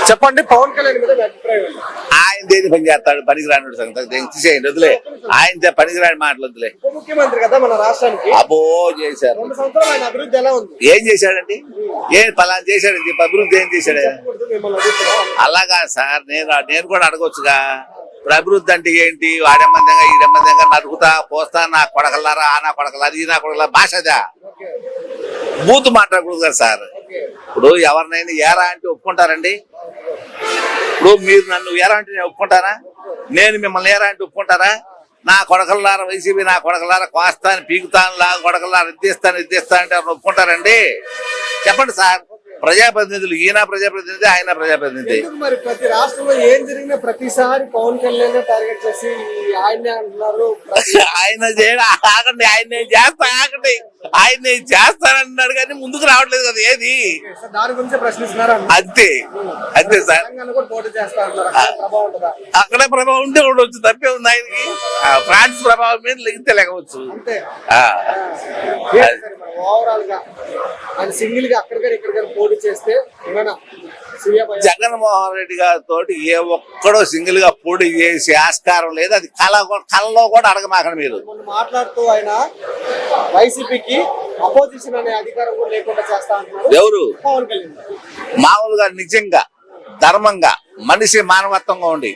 చెప్పండి, పవన్ కళ్యాణ్ మీద మీ అభిప్రాయం ఏంటి? ఆయన దేని పని చేస్తాడు, పనికిరాని సంగతి తీసేయండి, వదిలే. ఆయన పనికిరాని మాటలు వదిలే. ఉప ముఖ్యమంత్రి కదా మన రాష్ట్రానికి, అబ్బో చేశారు. 2 సంవత్సరాలు ఆయన అభివృద్ధి ఎలా ఉంది? ఏం చేశాడండి? ఏం పలానా చేశాడని చెప్పి అభివృద్ధి ఏం చేశాడు? మిమ్మల్ని అడుగుతున్నాం. అలాగా సార్, నేను కూడా అడగొచ్చుగా. ఇప్పుడు అభివృద్ధి అంటే ఏంటి? వాడెమ్మందంగా ఈడెమ్మందంగా నరుకుతా పోస్తా, నా కొడకలారా, ఆ నా కొడకలారా, ఈ నా కొడకలారా, భాషదా బూతు మాట్లాడకూడదు కదా సార్. ఇప్పుడు ఎవరినైనా ఏరా అంటే ఒప్పుకుంటారండి? ఇప్పుడు మీరు నన్ను ఏరా అంటే నేను ఒప్పుకుంటారా? నేను మిమ్మల్ని ఏరా అంటే ఒప్పుకుంటారా? నా కొడకల్లారా వైసీపీ, నా కొడకల్లారా కోస్తాను, పీకుతాను, లా కొడకల్లారా ఇద్దిస్తా అంటే ఒప్పుకుంటారండి? చెప్పండి సార్. ప్రజాప్రతినిధులు, ఈయన ప్రజాప్రతినిధి, ఆయన ప్రజాప్రతినిధి. మరి ప్రతి రాష్ట్రంలో ఏం జరిగినా ప్రతిసారి పవన్ కళ్యాణ్ టార్గెట్ చేసి ఆయనే అంటున్నారు. ఆయన ఆగండి, ఆయన ఆగండి, ఆయన చేస్తానన్నాడు కానీ ముందుకు రావట్లేదు కదా. ఏది దాని గురించి ప్రశ్నిస్తున్నారు. అంతే అంతే సార్. పోటీ చేస్తా అంటారు. ప్రభావం ఉంటుందా? అక్కడే ప్రభావం ఉంటే ఉండవచ్చు, తప్పే ఉంది ఆయనకి. ఫ్రాన్స్ ప్రభావం మీద లెగితే లేకపోవచ్చు. అంతే. ఓవరాల్ గా ఆయన సింగిల్ గా అక్కడికైనా ఇక్కడికైనా పోటీ చేస్తే ఏమైనా జగన్మోహన్ రెడ్డి గారితో ఏ ఒక్కడో సింగిల్ గా పోటీ చేసే ఆస్కారం లేదు. అది కళలో కూడా అడగమాకండి మీరు. మాట్లాడుతూ ఆయన వైసీపీకి అపోజిషన్ అనే అధికారం కూడా లేకుండా చేస్తా అంటున్నారు. ఎవరు? పవన్ కళ్యాణ్. మామూలుగా నిజంగా ధర్మంగా మనిషి మానవత్వంగా ఉండి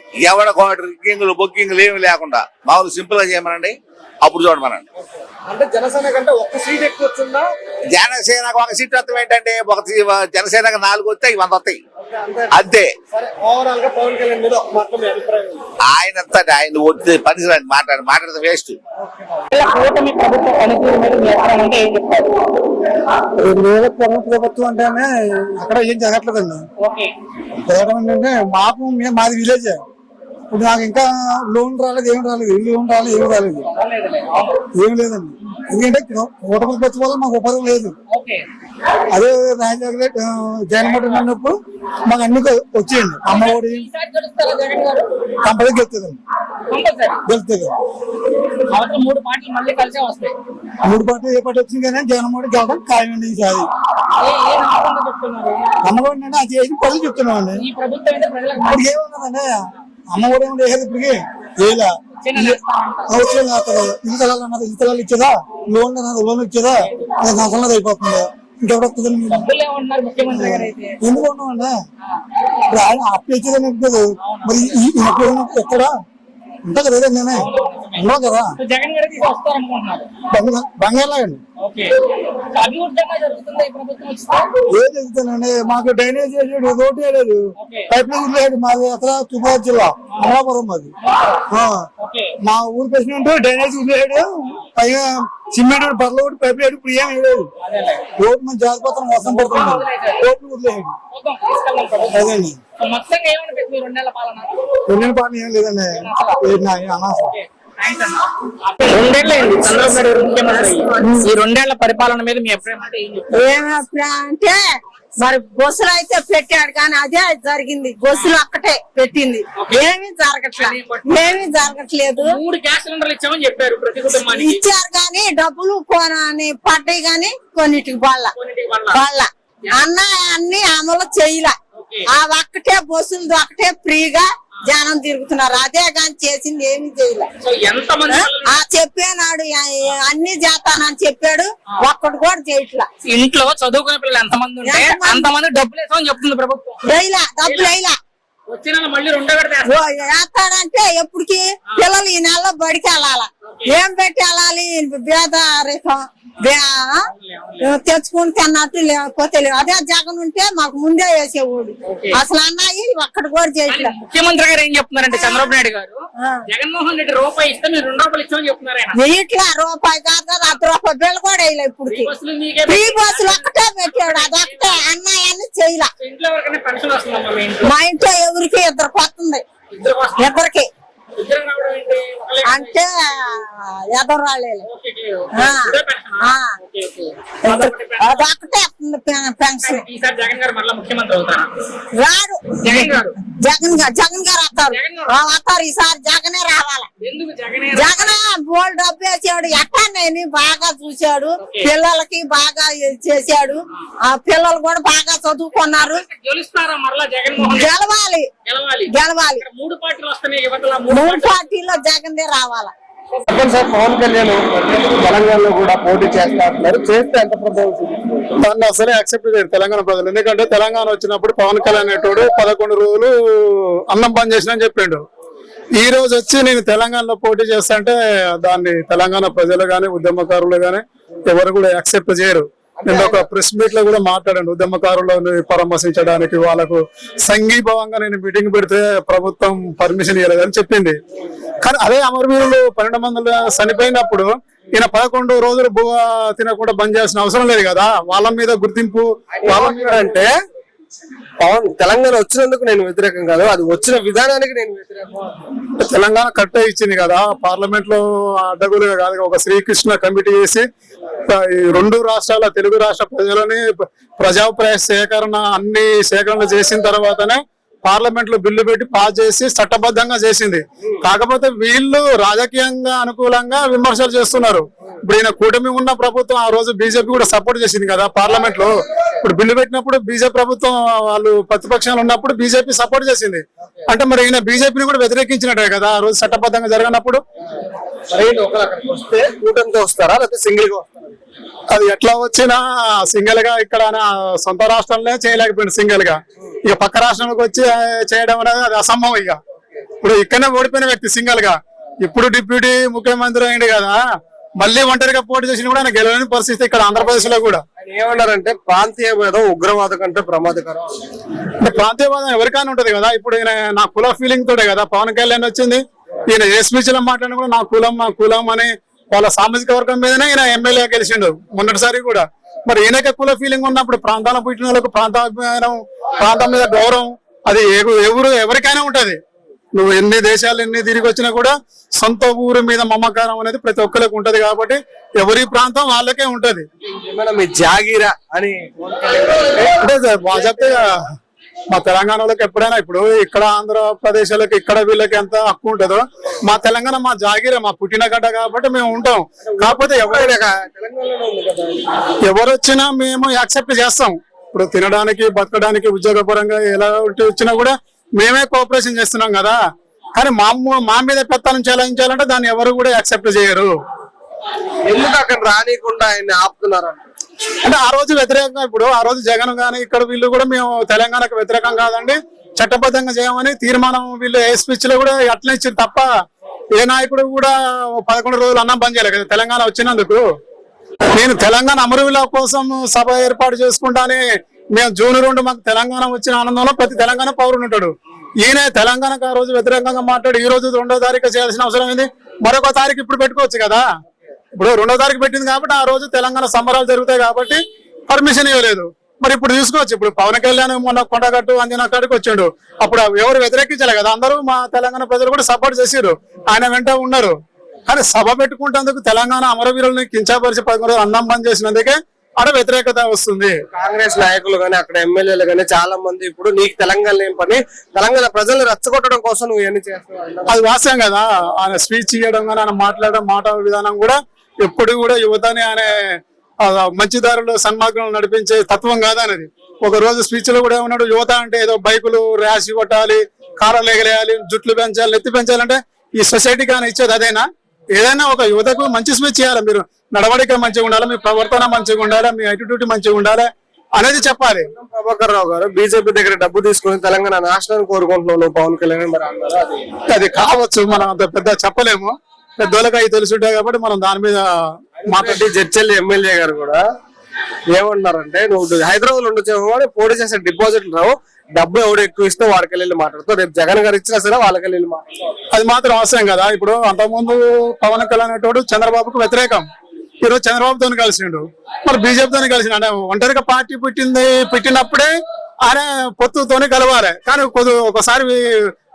రిగ్గింగులు బొగ్గింగులు ఏమి లేకుండా మామూలు సింపుల్ గా చేయమనండి, అప్పుడు చూడమనండి. అంటే జనసేన కంటే ఒక్క సీట్ ఎక్కువ వచ్చిందా? జనసేనకు ఒక సీట్ వస్తాం ఏంటంటే, జనసేనకు 4 వస్తే 100 వస్తాయి అంతే. ఓవరాల్ గా పవన్ కళ్యాణ్ మీద మాత్రం మీ అభిప్రాయం? ఆయన వచ్చి పనికిరాని మాట్లాడితే వేస్ట్. ప్రభుత్వం అంటేనే అక్కడ ఏం జరగట్లేదండి. ఏంటంటే మాది విలేజ్. ఇప్పుడు నాకు ఇంకా లోన్ రాలేదు, ఏం రాలేదు, ఏం రాలేదు. ఏం లేదండి. ఎందుకంటే కూటమి ప్రభుత్వం వల్ల మాకు ఉపాధి లేదు. అదే జగన్మోహన్ అన్నప్పుడు మాకు అన్ని వచ్చేయండి. అమ్మఒడి కంపల్సరీ గెలుతుందండి, గెలుతుంది. 3 పార్టీలు ఏ పార్టీ వచ్చింది కానీ జగన్మోహన్ గెలవడం ఖాయమండి. ఈసారి అమ్మఒడి అంటే అది చేసి పనులు చెప్తున్నామండి. ఇప్పుడు ఏమన్నదండి, అమ్మఒడి ఏమి లేదు ఇప్పటికి. ఇలా అవసరం ఇంతలాలు ఇచ్చేదా, లోన్ ఇచ్చేదా, సంవత్సరాలు అయిపోతుంది. ఇంకెవరు వస్తుందని ఎందుకు ఉన్నామండి? ఇప్పుడు ఆయన అప్పు ఇచ్చేదని ఉంటుంది. మరి ఎక్కడ ఉంటుంది కదా, నేనే ఉండవు కదా. బంగారులాగండి ఏం జరుగుతుందండి. మాకు డ్రైనేజ్ చేసాడు, రోడ్డు వేయలేదు, పైప్ లైన్ వదిలేడు. మాది అక్కడ తూర్పుగోదావరి జిల్లా అమలాపురం. మాది మా ఊరు ప్రెసిడెంట్ డ్రైనేజ్ వదిలేడు, పైగా సిమెంట్ బర్ల ఒకటి పైప్ లైన్ ఇప్పుడు ఏం వేయలేదు. రోడ్డు మన జాగ్రత్త వర్షం పడుతుంది, రోడ్డు వదిలేడు. అదేండి 2 పాలన ఏం లేదండి. అనవసరం. 2 ఏళ్ళైంది చంద్రబాబు నాయుడు ముఖ్యమంత్రి. ఈ 2 ఏళ్ల పరిపాలన మీద మీ అభిప్రాయం అంటే మరి బస్సులు అయితే పెట్టాడు కానీ అదే జరిగింది. బస్సులు ఒక్కటే పెట్టింది, ఏమీ జరగట్లేదు. 3 గ్యాస్ సిలిండర్లు ఇచ్చామని చెప్పారు ప్రతి కుటుంబానికి. ఇచ్చారు కానీ డబ్బులు పడ్డాయి కానీ కొన్నిటికి వాళ్ళ అన్ని అమలు చేయలే. ఆ ఒక్కటే బస్సులు ఒక్కటే ఫ్రీగా జనం తిరుగుతున్నారు. అదే కానీ చేసింది ఏమి చేయలే. చెప్పాడు అన్ని చేస్తానని చెప్పాడు, ఒక్కడు కూడా చేయట్లా. ఇంట్లో చదువుకునే పిల్లలు ఎంతమంది ఉంటే అంతమంది డబ్బులు వేసామని చెప్తుంది ప్రభుత్వం. డబ్బులు వేయలా. వచ్చిన మళ్ళీ 2 వేస్తాడంటే ఎప్పటికి పిల్లలు ఈ నెలలో బడికి వెళ్ళాలా, ఏం పెట్టి వెళ్ళాలి? పేదరికం తెచ్చుకుని తిన్నట్టు లేకపోతే అదే జగన్ ఉంటే మాకు ముందే వేసేవాడు. అసలు అన్నాయి ఒక్కటి కూడా చేయట్లేదు. ముఖ్యమంత్రి గారు ఏం చెప్తున్నారంటే చంద్రబాబు నాయుడు గారు, జగన్మోహన్ రెడ్డి రూపాయి ఇస్తే మీరు 2 రూపాయలు ఇచ్చామని చెప్తున్నారు. ఇట్లా రూపాయి కాదు, 10 రూపాయలు బిల్లు కూడా వేయలే. ఇప్పుడు ఫ్రీ బస్సులు ఒక్కటే పెట్టాడు, అదొక్కటే. అన్నాయన్ని చేయలే. మా ఇంట్లో ఎవరికి 2 వస్తుంది, 2కి. అంటే ఎదరాళ్ళే అదొక్కటే పెన్షన్. ఈసారి జగన్ గారు మళ్ళీ ముఖ్యమంత్రి అవుతారా? రాడు జగన్ గారు వస్తారు ఈసారి జగనే రావాలి. జగనే బోల్ డబ్బు వేసాడు, ఎట్లా నేను బాగా చూశాడు, పిల్లలకి బాగా చేశాడు, ఆ పిల్లలు కూడా బాగా చదువుకున్నారు. గెలుస్తారా మరలా జగన్మోహన్? గెలవాలి. మూడు పార్టీలు వస్తున్నాయి, యువతల మూడు పార్టీలో జగన్దే రావాలా. సార్ పవన్ కళ్యాణ్ తెలంగాణలో కూడా పోటీ చేస్తా అంటున్నారు, చేస్తే ఎంత ప్రభావం చూపిస్తుంది? దాన్ని అసలే యాక్సెప్ట్ చేయరు తెలంగాణ ప్రజలు. ఎందుకంటే తెలంగాణ వచ్చినప్పుడు పవన్ కళ్యాణ్ అనేటోడు 11 రోజులు అన్నం బంద్ చేసిన అని చెప్పిండు. ఈ రోజు వచ్చి నేను తెలంగాణలో పోటీ చేస్తా అంటే దాన్ని తెలంగాణ ప్రజలు గాని ఉద్యమకారులు గాని ఎవరు కూడా యాక్సెప్ట్ చేయరు. నేను ఒక ప్రెస్ మీట్ లో కూడా మాట్లాడాను, ఉద్యమకారులను పరామర్శించడానికి వాళ్ళకు సంఘీభావంగా నేను మీటింగ్ పెడితే ప్రభుత్వం పర్మిషన్ ఇవ్వలేదని చెప్పింది. కానీ అదే అమరవీరులు 12 మంది చనిపోయినప్పుడు ఈయన 11 రోజులు భూ తినకుండా బంద్ చేయాల్సిన అవసరం లేదు కదా. వాళ్ళ మీద గుర్తింపు వాళ్ళ మీద అంటే పవన్ తెలంగాణ వచ్చినందుకు నేను వ్యతిరేకం కాదు, అది వచ్చిన విధానానికి నేను వ్యతిరేకం. తెలంగాణ కట్ట ఇచ్చింది కదా, పార్లమెంట్ లో అడ్డగోలుగా కాదు, ఒక శ్రీకృష్ణ కమిటీ చేసి ఈ 2 రాష్ట్రాల తెలుగు రాష్ట్ర ప్రజలని ప్రజాభిప్రాయ సేకరణ అన్ని సేకరణ చేసిన తర్వాతనే పార్లమెంట్ లో బిల్లు పెట్టి పాస్ చేసి చట్టబద్ధంగా చేసింది. కాకపోతే వీళ్ళు రాజకీయంగా అనుకూలంగా విమర్శలు చేస్తున్నారు. ఇప్పుడు ఈయన కూటమి ఉన్న ప్రభుత్వం ఆ రోజు బీజేపీ కూడా సపోర్ట్ చేసింది కదా పార్లమెంట్ లో. ఇప్పుడు బిల్లు పెట్టినప్పుడు బీజేపీ ప్రభుత్వం వాళ్ళు ప్రతిపక్షాలు ఉన్నప్పుడు బీజేపీ సపోర్ట్ చేసింది. అంటే మరి ఈయన బీజేపీని కూడా వ్యతిరేకించినట్టే కదా ఆ రోజు చట్టబద్ధంగా జరగనప్పుడు. వస్తే కూటమితో వస్తారా లేకపోతే సింగిల్ గా వస్తారా? అది ఎట్లా వచ్చినా సింగిల్ గా ఇక్కడ సొంత రాష్ట్రంలో చేయలేకపోయింది సింగిల్ గా. ఇక పక్క రాష్ట్రంలోకి వచ్చి చేయడం అనేది అది అసంభవం. ఇక ఇప్పుడు ఇక్కడనే ఓడిపోయిన వ్యక్తి సింగిల్ గా ఇప్పుడు డిప్యూటీ ముఖ్యమంత్రి అయింది కదా, మళ్ళీ ఒంటరిగా పోటీ చేసిన కూడా ఆయన గెలవని పరిస్థితి ఇక్కడ ఆంధ్రప్రదేశ్ లో కూడా. ఏమన్నారంటే ప్రాంతీయవాదం ఉగ్రవాదం కంటే ప్రమాదకరం. అంటే ప్రాంతీయవాదం ఎవరికైనా ఉంటది కదా. ఇప్పుడు ఈయన నా కుల ఫీలింగ్ తోటే కదా పవన్ కళ్యాణ్ వచ్చింది. ఈయన ఏ స్పీచ్ లో మాట్లాడిన కూడా నా కులం అని వాళ్ళ సామాజిక వర్గం మీదనే ఈయన ఎమ్మెల్యే గెలిచిండు మొన్నటిసారి కూడా. మరి ఈయనకే కుల ఫీలింగ్ ఉన్నప్పుడు ప్రాంతాల పుట్టిన వాళ్ళకు ప్రాంతాభిమానం, ప్రాంతం మీద గౌరవం అది ఎవరికైనా ఉంటది. నువ్వు ఎన్ని దేశాలు ఎన్ని తిరిగి వచ్చినా కూడా సొంత ఊరు మీద మమకారం అనేది ప్రతి ఒక్కరికి ఉంటది. కాబట్టి ఎవరి ప్రాంతం వాళ్ళకే ఉంటది. మీ జాగీరా అని అంటే చెప్తే మా తెలంగాణలోకి ఎప్పుడైనా ఇప్పుడు ఇక్కడ ఆంధ్రప్రదేశ్ వాళ్ళకి ఇక్కడ వీళ్ళకి ఎంత హక్కు ఉంటుందో మా తెలంగాణ మా జాగిర మా పుట్టిన గడ్డ కాబట్టి మేము ఉంటాం. కాకపోతే ఎవరు వచ్చినా మేము యాక్సెప్ట్ చేస్తాం. ఇప్పుడు తినడానికి బతకడానికి ఉద్యోగపరంగా ఎలా వచ్చినా కూడా మేమే కోఆపరేషన్ చేస్తున్నాం కదా. కానీ మా మీద పెత్తనం చెలాయించాలంటే దాన్ని ఎవరు కూడా యాక్సెప్ట్ చేయరు. ఎందుకు అక్కడ రానికుండా ఆయన ఆపుతున్నారు అంటే ఆ రోజు వ్యతిరేకంగా, ఇప్పుడు ఆ రోజు జగన్ గానీ ఇక్కడ వీళ్ళు కూడా మేము తెలంగాణకు వ్యతిరేకం కాదండి చట్టబద్ధంగా చేయమని తీర్మానం వీళ్ళు ఏ స్పీచ్ లో కూడా అట్లా ఇచ్చారు తప్ప ఏ నాయకుడు కూడా 11 రోజులు అన్నం బంద్ చేయలేదు కదా తెలంగాణ వచ్చినందుకు. నేను తెలంగాణ అమరవీరుల కోసం సభ ఏర్పాటు చేసుకుంటానే మేము జూన్ 2 మాకు తెలంగాణ వచ్చిన ఆనందంలో ప్రతి తెలంగాణ పౌరుడు ఉంటాడు. ఈయన తెలంగాణకు ఆ రోజు వ్యతిరేకంగా మాట్లాడి ఈ రోజు 2వ తారీఖు చేయాల్సిన అవసరం ఏంది? మరొక తారీఖు ఇప్పుడు పెట్టుకోవచ్చు కదా. ఇప్పుడు 2వ తారీఖు పెట్టింది కాబట్టి ఆ రోజు తెలంగాణ సంబరాలు జరుగుతాయి కాబట్టి పర్మిషన్ ఇవ్వలేదు. మరి ఇప్పుడు తీసుకోవచ్చు. ఇప్పుడు పవన్ కళ్యాణ్ మొన్న కొండగట్టు అంజనాకాడికి వచ్చిండు, అప్పుడు ఎవరు వ్యతిరేకించలే కదా, అందరూ మా తెలంగాణ ప్రజలు కూడా సపోర్ట్ చేసిరు, ఆయన వెంట ఉన్నారు. కానీ సభ పెట్టుకుంటేందుకు తెలంగాణ అమరవీరుల్ని కించపరిచి 11 రోజులు అన్నం బంద్ చేసినందుకే అక్కడ వ్యతిరేకత వస్తుంది. కాంగ్రెస్ నాయకులు గానీ అక్కడ ఎమ్మెల్యేలు గానీ చాలా మంది ఇప్పుడు నీకు తెలంగాణ ఏం పని, తెలంగాణ ప్రజలను రెచ్చగొట్టడం కోసం నువ్వు ఎన్ని చేస్తున్నావు అది వాస్తవం కదా. ఆయన స్పీచ్ ఇవ్వడం కానీ ఆయన మాట్లాడడం మాట విధానం కూడా ఎప్పుడు కూడా యువతని ఆయన మంచి దారిలో సన్మార్గంలో నడిపించే తత్వం కాదనేది. ఒక రోజు స్పీచ్ లో కూడా ఏమన్నాడు, యువత అంటే ఏదో బైకులు ర్యాష్ కొట్టాలి, కారాలు ఎగరేయాలి, జుట్లు పెంచాలి, ఎత్తి పెంచాలంటే ఈ సొసైటీకి ఆయన ఇచ్చేది అదేనా? ఏదైనా ఒక యువతకు మంచి స్పీచ్ చేయాలి. మీరు నడవడిక మంచిగా ఉండాలి, మీ ప్రవర్తన మంచిగా ఉండాలి, మీ యాటిట్యూడ్ మంచిగా ఉండాలి అనేది చెప్పాలి. ప్రభాకర్ రావు గారు బీజేపీ దగ్గర డబ్బు తీసుకుని తెలంగాణ నాశనాన్ని కోరుకుంటున్నావు పవన్ కళ్యాణ్, అది కావచ్చు, మనం అంత పెద్ద చెప్పలేము, పెద్దోళ్ళకి అవి తెలుసుంటాయి కాబట్టి మనం దాని మీద మాట్లాడి జడ్చెల్లి ఎమ్మెల్యే గారు కూడా ఏమన్నారంటే నువ్వు హైదరాబాద్ ఉండొచ్చేమో పోటీ చేసే డిపాజిట్లు రావు, డబ్బు ఎవడు ఎక్కువ ఇస్తే వాడికి వెళ్ళి మాట్లాడుతావు, రేపు జగన్ గారు ఇచ్చినా సరే వాళ్ళకి వెళ్ళి మాట్లాడతావు. అది మాత్రం అవసరం కదా. ఇప్పుడు అంతకుముందు పవన్ కళ్యాణ్ అనేటోడు చంద్రబాబుకు వ్యతిరేకం, ఈరోజు చంద్రబాబుతో కలిసిండు, మరి బీజేపీతో కలిసిండు. అంటే ఒంటరిగా పార్టీ పెట్టినప్పుడే ఆయన పొత్తుతోనే కలవాలి. కానీ ఒకసారి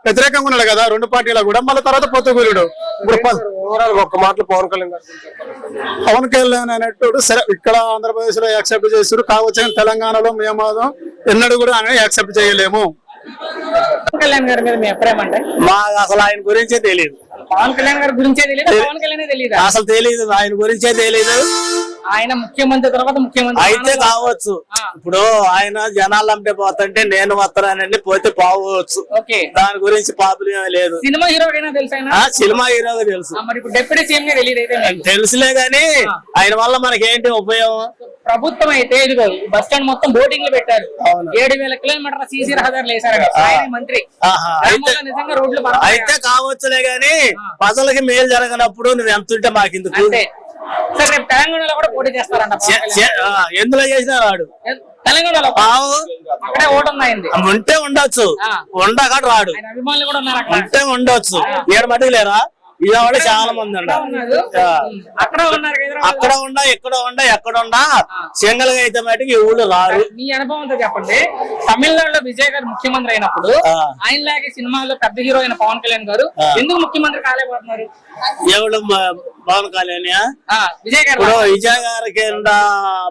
వ్యతిరేకంగా ఉన్నాడు కదా రెండు పార్టీలో కూడా, మళ్ళీ తర్వాత పొత్తుకూరుడు. ఇప్పుడు ఓవరాల్ ఒక్క మాటలో పవన్ కళ్యాణ్ గారు గురించి చెప్పండి. పవన్ కళ్యాణ్ అనేటోడు సరే ఇక్కడ ఆంధ్రప్రదేశ్ లో యాక్సెప్ట్ చేస్తారు కావచ్చు, తెలంగాణలో మేము ఎన్నడూ కూడా ఆయన యాక్సెప్ట్ చేయలేము. పవన్ కళ్యాణ్ గారి మీద మీ అభిప్రాయం అంటే? మాకు అసలు ఆయన గురించే తెలియదు. పవన్ కళ్యాణ్ గారి గురించే తెలియదు, పవన్ కళ్యాణ్ తెలియదు, అసలు తెలియదు, ఆయన గురించే తెలియదు. ఆయన ముఖ్యమంత్రి తర్వాత ముఖ్యమంత్రి అయితే కావచ్చు, ఇప్పుడు ఆయన జనాలు అమ్మే పోతుంటే నేను వస్తానండి పోతే పోవచ్చు, ఓకే, దాని గురించి ప్రాబ్లం లేదు. సినిమా హీరోకైనా తెలుసు ఆయన? సినిమా హీరోగా తెలుసు. మరి ఇప్పుడు డిప్యూటీ సీఎం గా తెలియదు అయితే మీకు? తెలుసులే గాని ఆయన వల్ల మనకి ఏంటి ఉపయోగం? ప్రభుత్వం అయితే ఇదిగో బస్ స్టాండ్ మొత్తం బోటింగ్లు పెట్టారు, 7,000 కిలోమీటర్ల సీసీ రహదారులు వేశారు కదా, ఆయన మంత్రి. నిజంగా రోడ్లు అయితే కావచ్చులే గాని ప్రజలకి మేలు జరగనప్పుడు నువ్వు ఎంత ఉంటే మాకిందుకు? అంతే. సరే రేపు తెలంగాణలో కూడా పోటీ చేస్తారంట. ఎందులో చేసినా రాడు తెలంగాణలో అక్కడే ఓటు ఉన్నాయింది. ఉంటే ఉండొచ్చు, ఉండక రాడు. ఆయన అభిమానులు కూడా ఉన్నారు అక్కడ. ఉంటే ఉండొచ్చు, ఏడు మటుకు లేరా? ఇవాళ చాలా మంది ఉన్నారు. అక్కడ ఉన్నారు, అక్కడ ఉండా ఎక్కడ ఉండా ఎక్కడ ఉండా సింగల్ గా అయితే మటుకు ఈ ఊళ్ళో రారు. మీ అనుభవంతో చెప్పండి, తమిళనాడులో విజయ్ గారు ముఖ్యమంత్రి అయినప్పుడు ఆయన లాగే సినిమాలో పెద్ద హీరో అయిన పవన్ కళ్యాణ్ గారు ఎందుకు ముఖ్యమంత్రి కాలేకపోతున్నారు? ఎవడు పవన్ కళ్యాణ్? విజయ్ గారు. ఇప్పుడు విజయ్ గారికి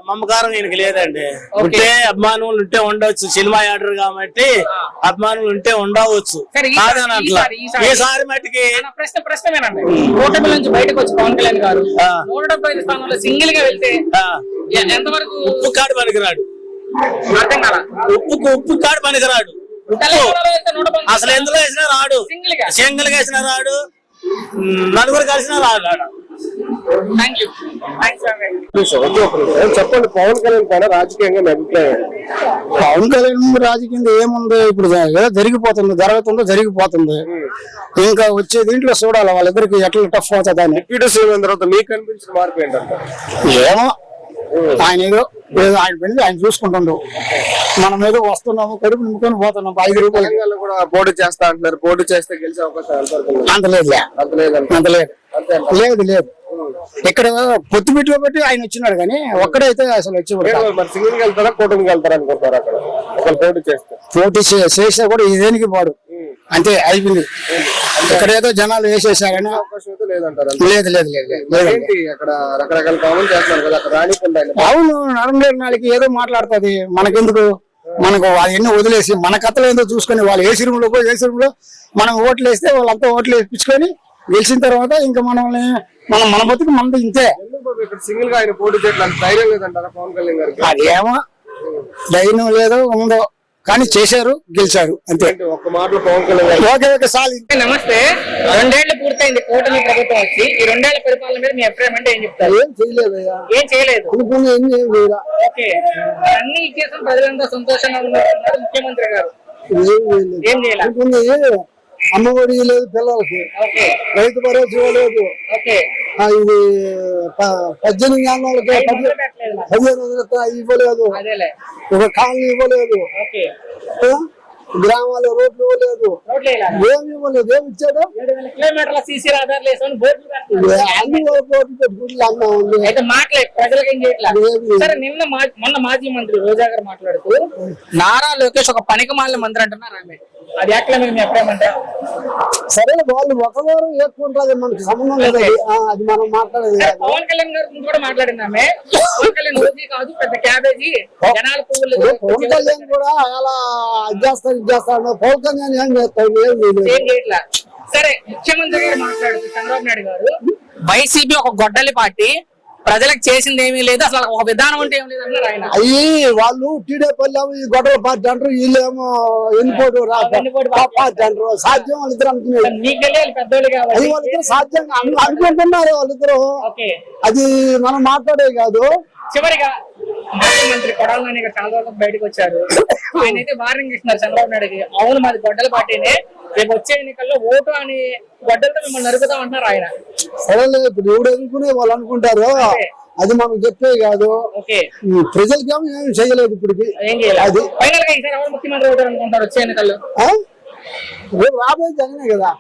మమకారం ఈయనకి లేదండి. ఉంటే అభిమానులు ఉంటే ఉండవచ్చు, సినిమా యాక్టర్ కాబట్టి అభిమానులు ఉంటే ఉండవచ్చు. కాదని అట్లా ఈసారి మట్టికి ప్రశ్నమేనండి, కూటమి నుంచి బయటకు వచ్చి పవన్ కళ్యాణ్ గారు 175 స్థానంలో సింగిల్ గా వెళ్తే ఎంతవరకు? ఉప్పు కాడు పనికిరాడు, అర్థం కాదా? ఉప్పు కాడు పనికిరాడు. అసలు ఎందులో వేసినా రాడు, సింగిల్ గా వేసినా రాడు, నలుగురు కలిసినా రాడు. చెప్పండి, పవన్ కళ్యాణ్ పైన రాజకీయంగా మీ అభిప్రాయం? పవన్ కళ్యాణ్ రాజకీయంగా ఏముంది, ఇప్పుడు ఏదో జరిగిపోతుంది, జరుగుతుందో జరిగిపోతుంది. ఇంకా వచ్చే దీంట్లో చూడాలి వాళ్ళిద్దరికి ఎట్లా టఫ్ అవుతుంది అని. డిప్యూటీ సీఎం తర్వాత మీకు కనిపించిన మార్పు ఏంటంటే? ఏమో ఆయన ఏదో ఆయన పని ఆయన చూసుకుంటుండు, మనం ఏదో వస్తున్నాము కడుపు నింపుకొని పోతున్నాం. 5 రూపాయలు తెలంగాణలో కూడా పోటీ చేస్తా అంటున్నారు, పోటీ చేస్తే గెలిచే అవకాశం అంత లేదు, అంత లేదు, లేదు లేదు. ఇక్కడ పొత్తు పెట్టి బట్టి ఆయన వచ్చినాడు కానీ ఒక్కడైతే అసలు వచ్చి మరి సింగిల్ వెళ్తారా కూటమికి వెళ్తారా అనుకుంటారు? అక్కడ ఒకరు పోటీ చేస్తే పోటీ చేస్తే కూడా ఇదేనికి పోడు, అంతే అయిపోయింది. ఇక్కడ ఏదో జనాలు వేసేసారని అవకాశం అయితే లేదంటారు? లేదు లేదు లేదు. అక్కడ రకరకాల కామెంట్ చేస్తున్నారు కదా, అక్కడ రానికుండా. అవును, నరంలేరు ఏదో మాట్లాడుతుంది, మనకెందుకు? మనకు అవన్నీ వదిలేసి మన కథలు ఏదో చూసుకొని వాళ్ళు ఏ సినిమాలో పోయి ఏ సినిమాలో మనం ఓట్లు వేస్తే వాళ్ళంతా ఓట్లు వేయించుకొని గెలిచిన తర్వాత ఇంకా మనల్ని మన బతుకు మనది ఇంతే. ఇక్కడ సింగిల్ గా ఆయన పోటీ చేయడానికి ధైర్యం లేదంటారా పవన్ కళ్యాణ్ గారికి? అదేమో ధైర్యం లేదో ఉందో కానీ చేశారు, గెలిచారు, అంతే. ఒక్క మాటలో Pawan Kalyan okay okay sir. నమస్తే, 2 ఏళ్లు పూర్తయింది కూటమి ప్రభుత్వం వచ్చి, ఈ 2 ఏళ్ల పరిపాలన మీద మీ అభిప్రాయం అంటే ఏం చెప్తారు? ఏం చేయలేదు, ఏం చేయలేదు. ఓకే, అన్ని ఇచ్చేసిన ప్రజలంతా సంతోషంగా ఉన్నారు ముఖ్యమంత్రి గారు, ఏం చేయలేదు. అమ్మఒడి లేదు పిల్లలకి, రైతు భరోసా లేదు, ఇది 18 ఏళ్ళకి 1500 ఇవ్వలేదు, ఒక కాలనీ ఇవ్వలేదు, గ్రామాల్లో రోడ్లు ఇవ్వలేదు, ఏమి ఇవ్వలేదు. ఏమి ఇచ్చాడు? 7,000 కిలోమీటర్ల సీసీ రహదారులు వేసుకొని బోర్డులు అన్ని రోడ్లు పెట్టుకుంటే అన్నా ఉంది. అయితే మాట్లాడు, ప్రజలకు ఏం చేయట్లేదు. సరే, మొన్న మాజీ మంత్రి రోజా గారు మాట్లాడుతూ నారా లోకేష్ ఒక పనికి మాలిన మంత్రి అంటున్నారు ఆమె, అది ఎట్లా మీ అభిప్రాయం అంటే? సరే, వాళ్ళు ఒకవారు ఎక్కుంటది, మనకి సంబంధం లేదు, అది మనం మాట్లాడేది. పవన్ కళ్యాణ్ గారి ముందు కూడా మాట్లాడింది ఆమె, పవన్ కళ్యాణ్ రోజీ కాదు పెద్ద క్యాబేజీ జనాల పువ్వులు. పవన్ కళ్యాణ్ కూడా అలా ఇచ్చేస్తాడు, పవన్ కళ్యాణ్ ఏం చేస్తాడు? ఏం చేయట్లా. సరే, ముఖ్యమంత్రి గారు మాట్లాడుతూ చంద్రబాబు నాయుడు గారు వైసీపీ ఒక గొడ్డలి పార్టీ, ప్రజలకు చేసింది ఏమీ లేదు, అసలు ఒక విధానం అంటే ఏం లేదు అన్నారు ఆయన. అయ్యి వాళ్ళు టీడీపీ గొడవల పార్టీ అంటారు, వీళ్ళేమో ఎన్నిపోటు పార్టీ అంటారు. సాధ్యం వాళ్ళిద్దరు అనుకున్నారు, వాళ్ళిద్దరు సాధ్యంగా అనుకుంటున్నారు వాళ్ళిద్దరు. అది మనం మాట్లాడే కాదు. చివరిగా ముఖ్యమంత్రి కొడాలి నాని గారు చాలా రోజులకు బయటకు వచ్చారు, ఆయన అయితే వార్నింగ్ ఇస్తున్నారు చంద్రబాబు నాయుడుకి. అవును, మాది గొడ్డల పార్టీనే, రేపు వచ్చే ఎన్నికల్లో ఓటు అని గొడ్డలతో మిమ్మల్ని నరుకుతాం అంటున్నారు ఆయన. సరేలే, ఇప్పుడు ఎవడు అనుకునే వాళ్ళు అనుకుంటారు, అది మనం చెప్పే కాదు. ప్రజలకి ఏం చేయలేదు ఇప్పటికి. అది ఫైనల్ గా ఈసారి ఎవరు ముఖ్యమంత్రి అవుతారు అనుకుంటారు వచ్చే ఎన్నికల్లో? రాబోయే జగనే కదా.